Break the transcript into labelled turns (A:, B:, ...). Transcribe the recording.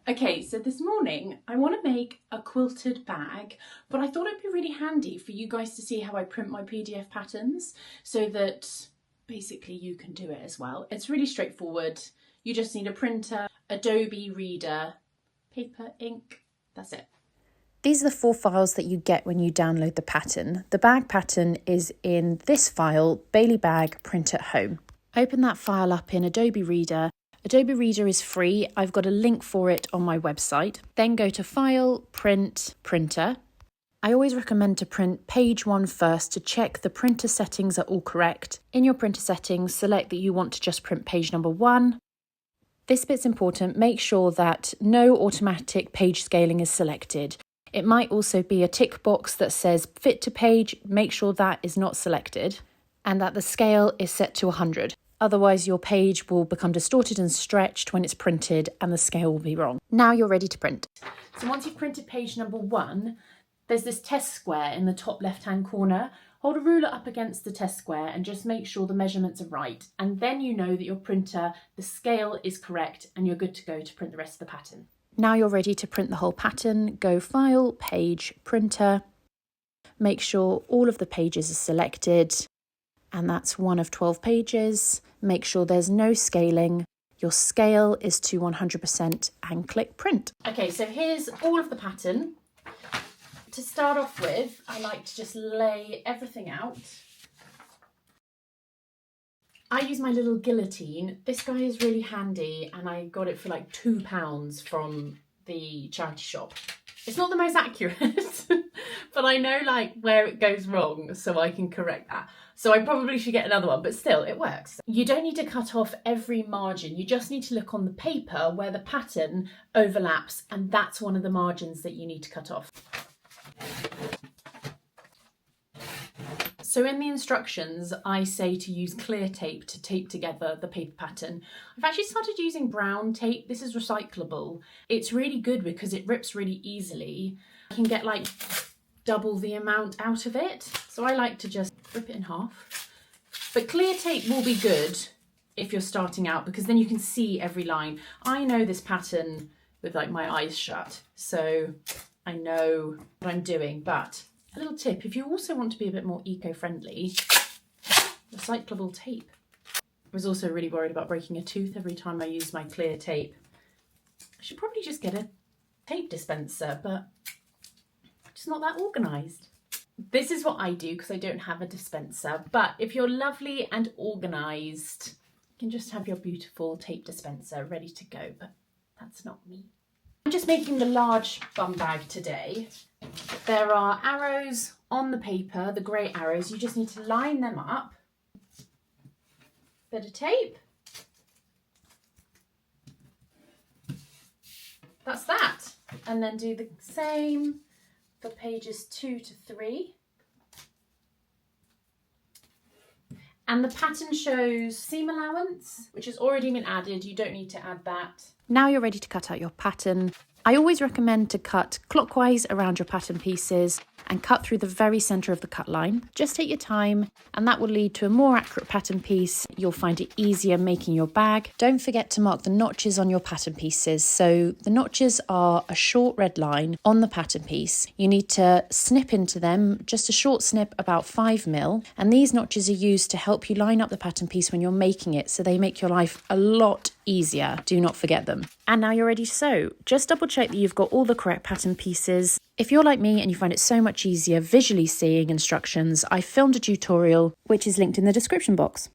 A: Okay, so this morning I want to make a quilted bag, but I thought it'd be really handy for you guys to see how I print my PDF patterns so that basically you can do it as well. It's really straightforward. You just need a printer, Adobe Reader, paper, ink, that's it.
B: These are the 4 files that you get when you download the pattern. The bag pattern is in this file, Baileigh Bag Print at Home. Open that file up in Adobe Reader. Adobe Reader is free. I've got a link for it on my website. Then go to File, Print, Printer. I always recommend to print page 1 first to check the printer settings are all correct. In your printer settings, select that you want to just print page number 1. This bit's important. Make sure that no automatic page scaling is selected. It might also be a tick box that says fit to page. Make sure that is not selected and that the scale is set to 100. Otherwise, your page will become distorted and stretched when it's printed and the scale will be wrong. Now you're ready to print.
A: So once you've printed page number 1, there's this test square in the top left-hand corner. Hold a ruler up against the test square and just make sure the measurements are right. And then you know that your printer, the scale is correct and you're good to go to print the rest of the pattern.
B: Now you're ready to print the whole pattern. Go File, Page, Printer. Make sure all of the pages are selected. And that's 1 of 12 pages. Make sure there's no scaling. Your scale is to 100% and click print.
A: Okay, so here's all of the pattern. To start off with, I like to just lay everything out. I use my little guillotine. This guy is really handy and I got it for like £2 from the charity shop. It's not the most accurate, but I know like where it goes wrong so I can correct that. So I probably should get another one, but still it works. You don't need to cut off every margin. You just need to look on the paper where the pattern overlaps, and that's one of the margins that you need to cut off. So in the instructions, I say to use clear tape to tape together the paper pattern. I've actually started using brown tape. This is recyclable. It's really good because it rips really easily. You can get like double the amount out of it. So I like to just rip it in half. But clear tape will be good if you're starting out because then you can see every line. I know this pattern with like my eyes shut, so I know what I'm doing, but a little tip, if you also want to be a bit more eco-friendly, recyclable tape. I was also really worried about breaking a tooth every time I used my clear tape. I should probably just get a tape dispenser, but I'm just not that organised. This is what I do because I don't have a dispenser, but if you're lovely and organised, you can just have your beautiful tape dispenser ready to go, but that's not me. I'm just making the large bum bag today. There are arrows on the paper, the grey arrows. You just need to line them up. Bit of tape. That's that. And then do the same for pages 2 to 3. And the pattern shows seam allowance, which has already been added. You don't need to add that.
B: Now you're ready to cut out your pattern. I always recommend to cut clockwise around your pattern pieces and cut through the very centre of the cut line. Just take your time and that will lead to a more accurate pattern piece. You'll find it easier making your bag. Don't forget to mark the notches on your pattern pieces. So the notches are a short red line on the pattern piece. You need to snip into them, just a short snip about 5mm. And these notches are used to help you line up the pattern piece when you're making it, so they make your life a lot easier. Do not forget them. And now you're ready to sew. Just double check that you've got all the correct pattern pieces. If you're like me and you find it so much easier visually seeing instructions, I filmed a tutorial which is linked in the description box.